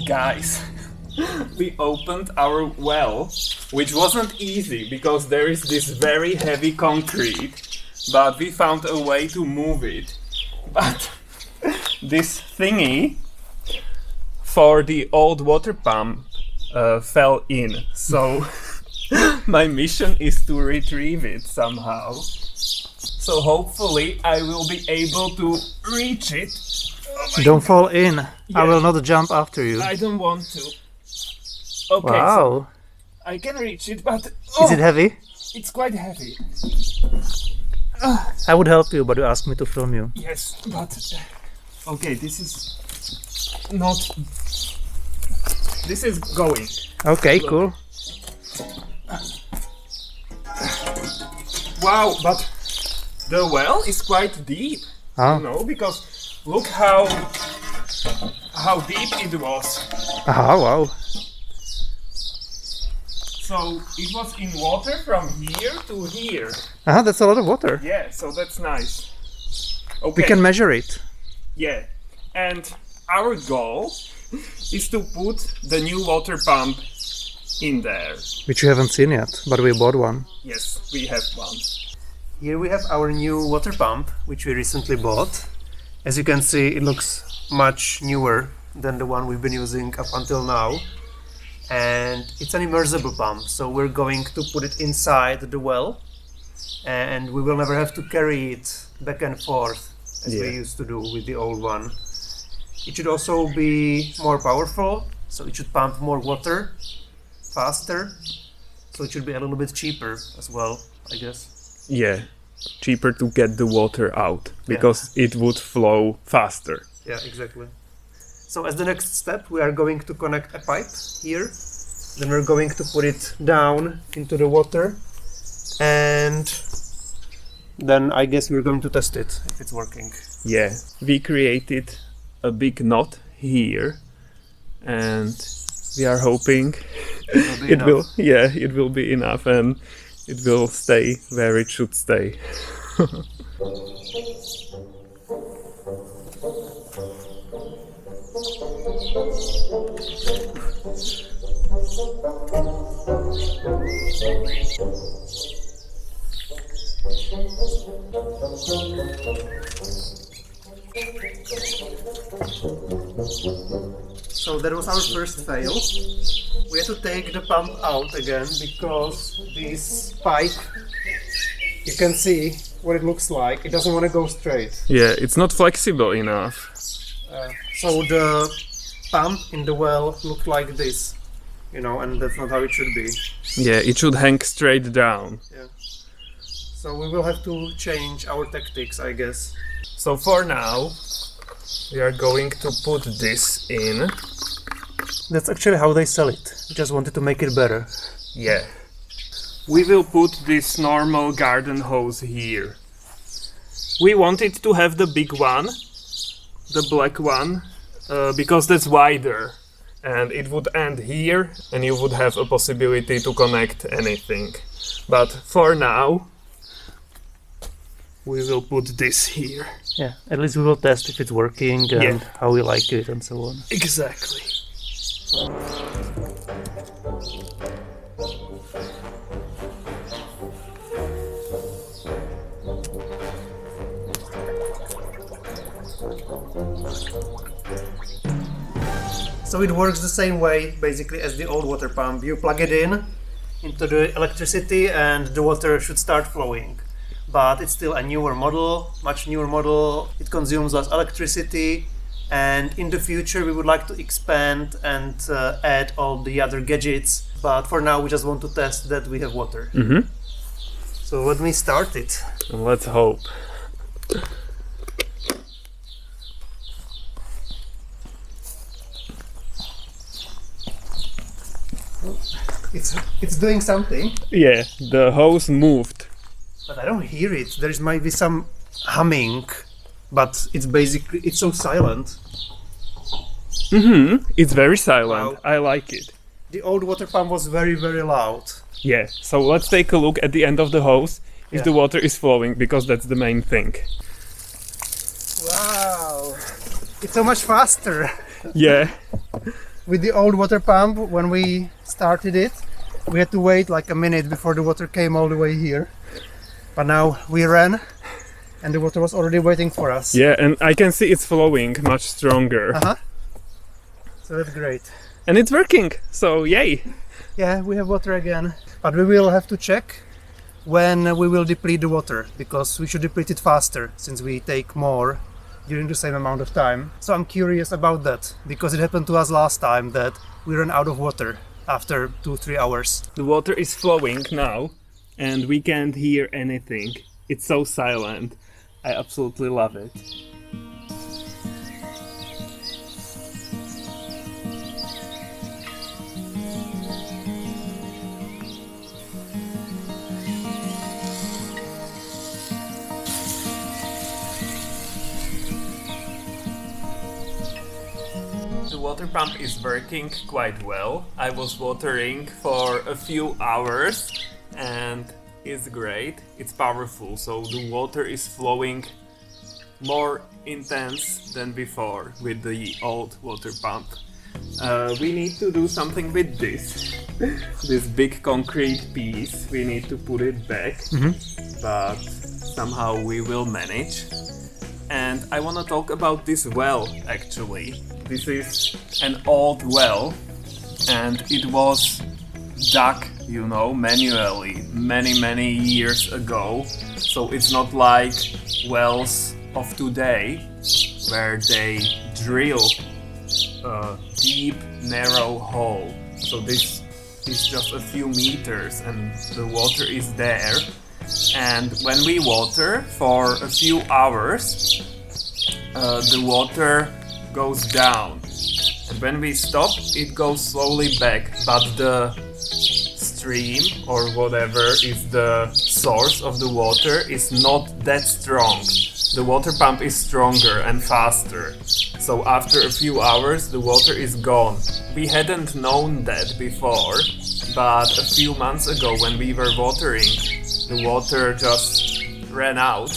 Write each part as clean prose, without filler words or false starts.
Guys, we opened our well, which wasn't easy because there is this very heavy concrete, but we found a way to move it. But this thingy for the old water pump fell in, so my mission is to retrieve it somehow. So hopefully I will be able to reach it. Don't fall in. Yeah. I will not jump after you. I don't want to. Okay, Wow. so I can reach it, but Is it heavy? it's quite heavy. I would help you, but you asked me to film you. Yes, but okay, this is not. This is going. Okay, cool. Wow, but the well is quite deep. Oh. You know, because look how deep it was. Ah, wow. So it was in water from here to here. That's a lot of water. Yeah, so that's nice. We Okay. can measure it. Yeah, and our goal is to put the new water pump in there. Which you haven't seen yet, but we bought one. Yes, we have one. Here we have our new water pump, which we recently bought. As you can see, it looks much newer than the one we've been using up until now. And it's an immersible pump, so we're going to put it inside the well, and we will never have to carry it back and forth as we used to do with the old one. It should also be more powerful, so it should pump more water faster, so it should be a little bit cheaper as well, I guess. Yeah, cheaper to get the water out because it would flow faster. Yeah, exactly. So as the next step, we are going to connect a pipe here. Then we're going to put it down into the water. And then I guess we're going to test it if it's working. Yeah, we created a big knot here and we are hoping it will be enough and it will stay where it should stay. So that was our first fail. We had to take the pump out again because this pipe, you can see what it looks like. It doesn't want to go straight. Yeah, it's not flexible enough. So the pump in the well looked like this, and that's not how it should be. Yeah, it should hang straight down. Yeah. So we will have to change our tactics, I guess. So for now, we are going to put this in. That's actually how they sell it. Just wanted to make it better. Yeah. We will put this normal garden hose here. We wanted to have the big one, the black one, because that's wider. And it would end here and you would have a possibility to connect anything. But for now, we will put this here. Yeah, at least we will test if it's working and how we like it and so on. Exactly. So it works the same way basically as the old water pump. You plug it in into the electricity and the water should start flowing. But it's still a newer model, much newer model. It consumes less electricity, and in the future we would like to expand and add all the other gadgets. But for now we just want to test that we have water. Mm-hmm. So let me start it. Let's hope. It's doing something. Yeah, the hose moved. But I don't hear it. There might be some humming, but it's so silent. Mm-hmm. It's very silent. Wow. I like it. The old water pump was very, very loud. Yeah, so let's take a look at the end of the hose if Yeah. the water is flowing, because that's the main thing. Wow, it's so much faster. Yeah, With the old water pump, when we started it, we had to wait like a minute before the water came all the way here. But now we ran and the water was already waiting for us. yeah, and I can see it's flowing much stronger. Uh-huh. So that's great. And it's working, so yay! Yeah, we have water again. But we will have to check when we will deplete the water, because we should deplete it faster since we take more during the same amount of time. So I'm curious about that, because it happened to us last time that we ran out of water after 2-3 hours. The water is flowing now, and we can't hear anything. It's so silent. I absolutely love it. The water pump is working quite well. I was watering for a few hours and it's great. It's powerful, so the water is flowing more intense than before with the old water pump. We need to do something with this. This big concrete piece, we need to put it back, but somehow we will manage. And I want to talk about this well actually. This is an old well and it was dug, you know, manually many years ago. So it's not like wells of today where they drill a deep narrow hole. So this is just a few meters and the water is there. And when we water for a few hours, the water goes down. And when we stop, it goes slowly back. But the stream or whatever is the source of the water is not that strong. The water pump is stronger and faster. So after a few hours, the water is gone. We hadn't known that before, but a few months ago when we were watering, the water just ran out,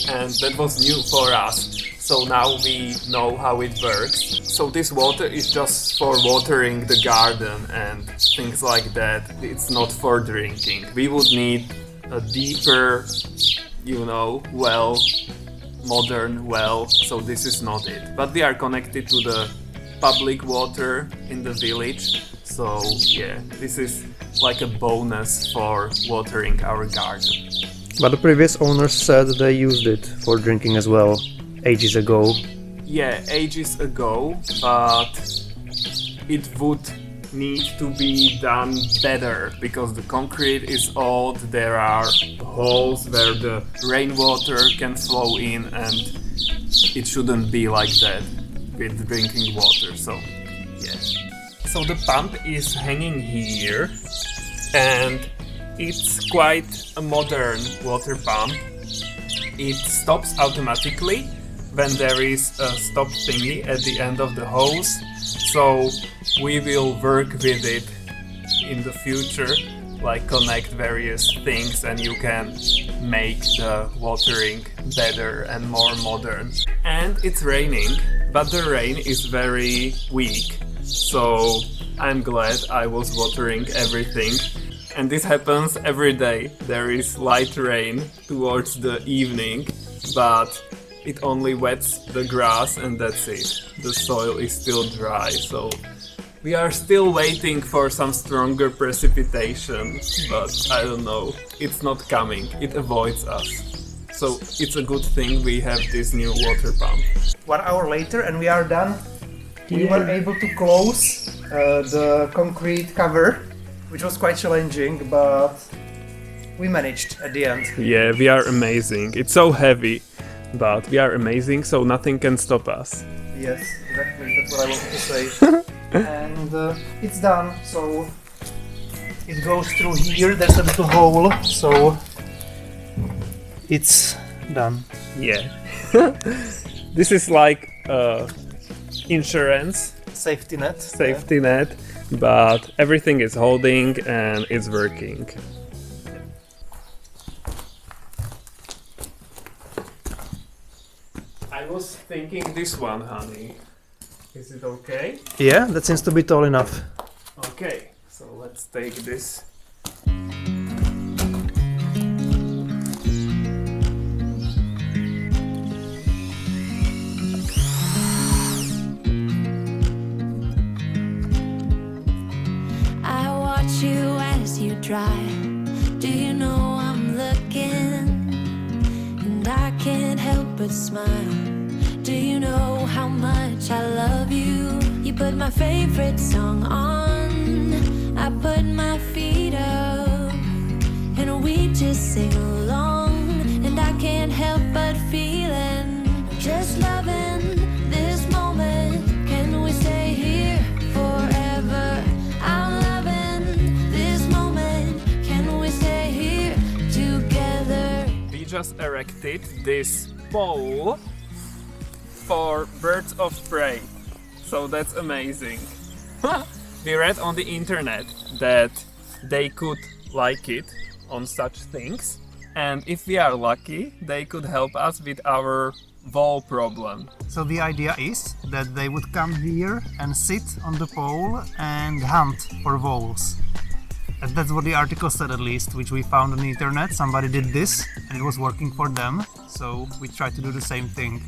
and that was new for us. So now we know how it works. So this water is just for watering the garden and things like that. It's not for drinking. We would need a deeper, you know, well, modern well. So this is not it. But we are connected to the public water in the village. So yeah, this is like a bonus for watering our garden. But the previous owners said they used it for drinking as well, ages ago. Yeah, ages ago, but it would need to be done better because the concrete is old, there are holes where the rainwater can flow in, and it shouldn't be like that with drinking water, so yeah. So the pump is hanging here and it's quite a modern water pump. It stops automatically when there is a stop thingy at the end of the hose, so we will work with it in the future, like connect various things, and you can make the watering better and more modern. And it's raining, but the rain is very weak, so I'm glad I was watering everything. And this happens every day. There is light rain towards the evening, but it only wets the grass and that's it. The soil is still dry, so we are still waiting for some stronger precipitation, but I don't know, it's not coming, it avoids us. So it's a good thing we have this new water pump. 1 hour later and we are done. We were able to close the concrete cover, which was quite challenging, but we managed at the end. Yeah, we are amazing. It's so heavy, but we are amazing, so nothing can stop us. Yes, exactly, that's what I wanted to say. And it's done, so it goes through here, there's a little hole, so it's done. Yeah. This is like insurance Safety net. safety net. but everything is holding and it's working. I was thinking this one, honey. Is it okay? Yeah, that seems to be tall enough. Okay, so let's take this. I watch you as you drive. Do you know I'm looking? And I can't help but smile. Do you know how much I love you? You put my favorite song on. I put my feet up, and we just sing along. And I can't help but feeling, just loving this moment. Can we stay here forever? I'm loving this moment. Can we stay here together? We just erected this pole for birds of prey. So that's amazing. We read on the internet that they could like it on such things, and if we are lucky, they could help us with our vole problem. So the idea is that they would come here and sit on the pole and hunt for voles. And that's what the article said, at least, which we found on the internet. Somebody did this and it was working for them, so we tried to do the same thing.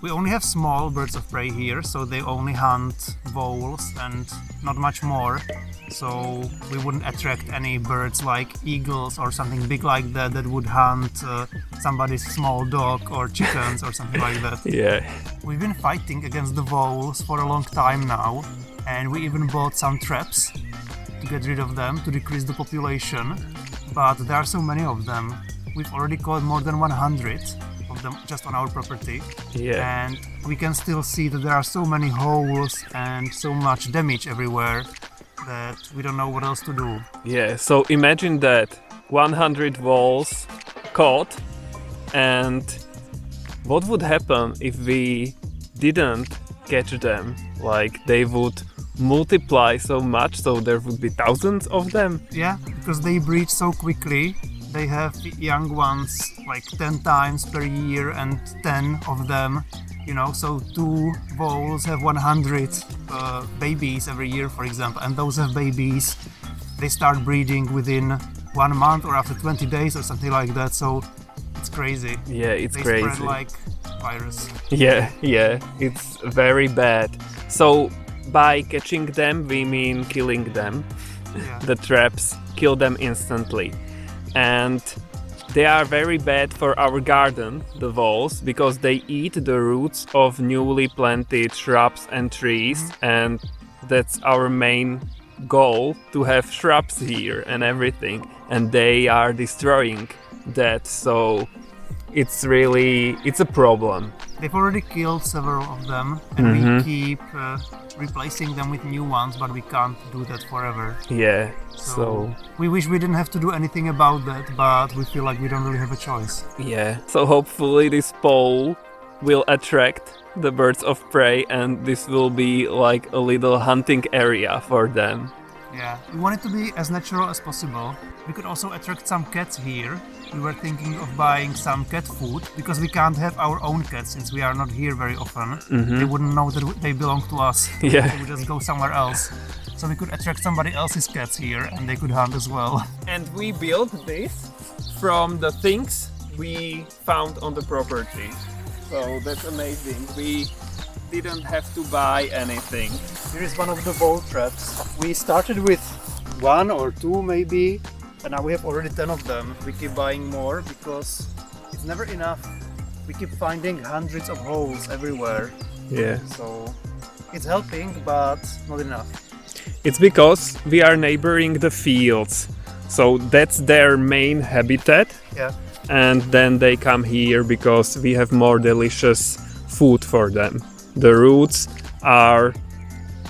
We only have small birds of prey here, so they only hunt voles and not much more. So we wouldn't attract any birds like eagles or something big like that that would hunt somebody's small dog or chickens or something like that. Yeah. We've been fighting against the voles for a long time now, and we even bought some traps to get rid of them, to decrease the population. But there are so many of them. We've already caught more than 100 of them just on our property. Yeah. And we can still see that there are so many holes and so much damage everywhere that we don't know what else to do. Yeah, so imagine that 100 voles caught, and what would happen if we didn't catch them? Like, they would multiply so much, so there would be thousands of them? Yeah, because they breed so quickly. They have young ones like 10 times per year and 10 of them, you know, so 2 voles have 100 babies every year, for example, and those have babies. They start breeding within 1 month or after 20 days or something like that, so it's crazy. Yeah, it's They crazy. spread like virus. Yeah, it's very bad. So by catching them, we mean killing them. Yeah. The traps kill them instantly. And they are very bad for our garden, the voles, because they eat the roots of newly planted shrubs and trees, and that's our main goal, to have shrubs here and everything, and they are destroying that, so it's a problem. They've already killed several of them, and we keep replacing them with new ones, but we can't do that forever. Yeah, So so we wish we didn't have to do anything about that, but we feel like we don't really have a choice. yeah, so hopefully this pole will attract the birds of prey, and this will be like a little hunting area for them. Yeah, we want it to be as natural as possible. We could also attract some cats here. We were thinking of buying some cat food, because we can't have our own cats since we are not here very often. They wouldn't know that they belong to us. Yeah. They would just go somewhere else. So we could attract somebody else's cats here, and they could hunt as well. And we built this from the things we found on the property. So that's amazing. We didn't have to buy anything. Here is one of the vole traps. We started with 1 or 2 maybe, and now we have already 10 of them. We keep buying more because it's never enough. We keep finding hundreds of holes everywhere. Yeah. So it's helping, but not enough. It's because we are neighboring the fields. So that's their main habitat. Yeah. And then they come here because we have more delicious food for them. The roots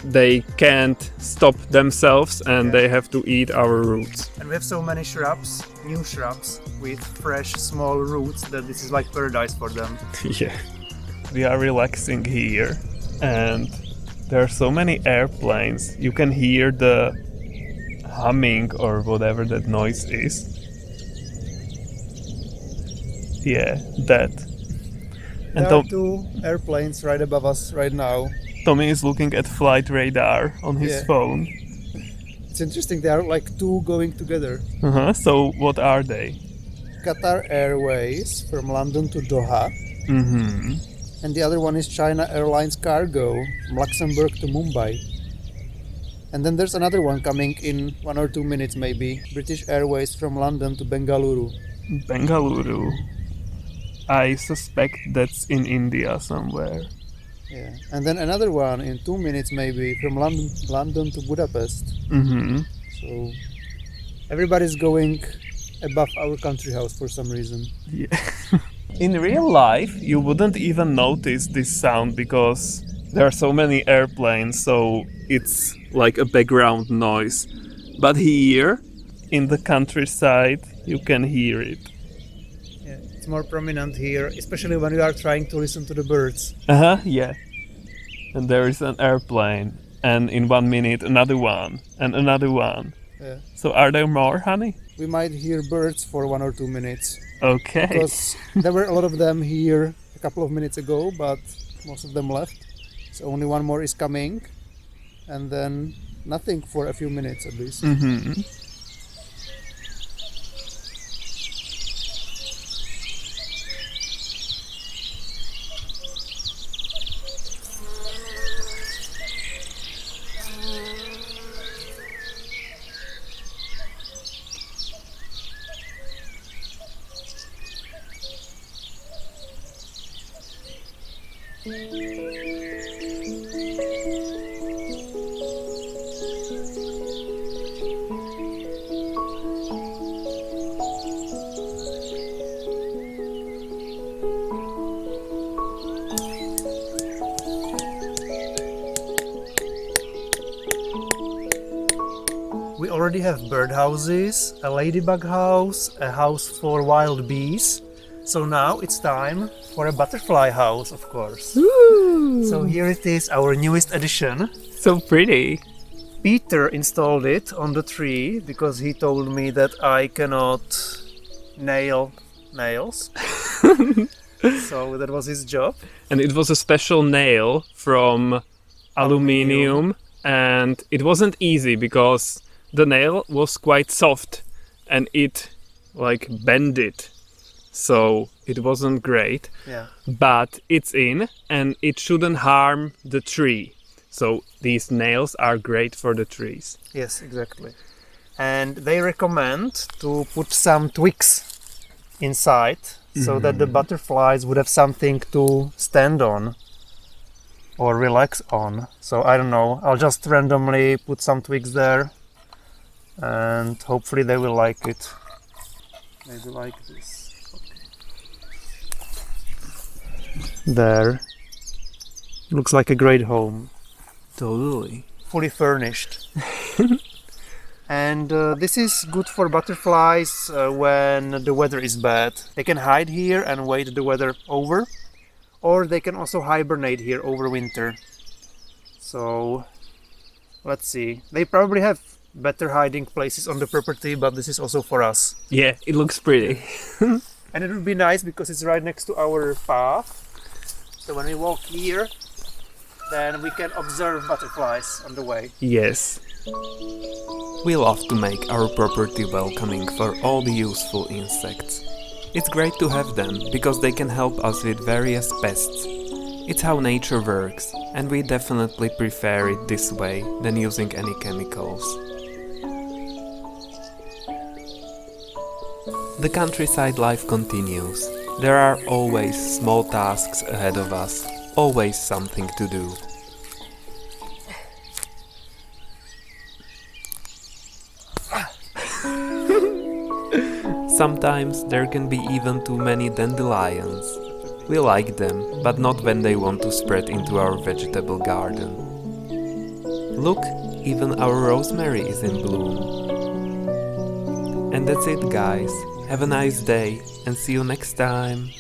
they can't stop themselves, and they have to eat our roots. And we have so many shrubs, new shrubs, with fresh small roots, that this is like paradise for them. Yeah. We are relaxing here, and There are so many airplanes. You can hear the humming or whatever that noise is. Yeah, that. And There are two airplanes right above us right now. Tommy is looking at flight radar on his Yeah. phone. It's interesting, they are like two going together. So what are they? Qatar Airways from London to Doha, Mm-hmm. and the other one is China Airlines Cargo from Luxembourg to Mumbai. And then there's another one coming in 1 or 2 minutes maybe, British Airways from London to Bengaluru. Bengaluru. I suspect that's in India somewhere. Yeah. And then another one in 2 minutes maybe from London to Budapest. Mm-hmm. So everybody's going above our country house for some reason. Yeah. In real life, you wouldn't even notice this sound because there are so many airplanes, so it's like a background noise. But here, in the countryside, you can hear it. Yeah, it's more prominent here, especially when you are trying to listen to the birds. Yeah. And there is an airplane, and in 1 minute another one, and another one. Yeah. So are there more, honey? We might hear birds for 1 or 2 minutes. Okay. Because there were a lot of them here a couple of minutes ago, but most of them left. So only one more is coming, and then nothing for a few minutes at least. Mm-hmm. We already have birdhouses, a ladybug house, a house for wild bees. So now it's time for a butterfly house, of course. Ooh. So here it is, our newest addition. So pretty. Peter installed it on the tree because he told me that I cannot nail nails. So that was his job. And it was a special nail from aluminium, and it wasn't easy because the nail was quite soft and it like bended, so it wasn't great. Yeah. But it's in and it shouldn't harm the tree, so these nails are great for the trees. Yes, exactly. And they recommend to put some twigs inside so that the butterflies would have something to stand on or relax on. So I don't know, I'll just randomly put some twigs there and hopefully they will like it. Maybe like this. Okay. There. Looks like a great home. Totally. Fully furnished. And this is good for butterflies when the weather is bad. They can hide here and wait the weather over, or they can also hibernate here over winter. So let's see. They probably have better hiding places on the property, but this is also for us. Yeah, it looks pretty. And it would be nice because it's right next to our path. So when we walk here, then we can observe butterflies on the way. Yes. We love to make our property welcoming for all the useful insects. It's great to have them because they can help us with various pests. It's how nature works, and we definitely prefer it this way than using any chemicals. The countryside life continues. There are always small tasks ahead of us, always something to do. Sometimes there can be even too many dandelions. We like them, but not when they want to spread into our vegetable garden. Look, even our rosemary is in bloom. And that's it, guys. Have a nice day and see you next time.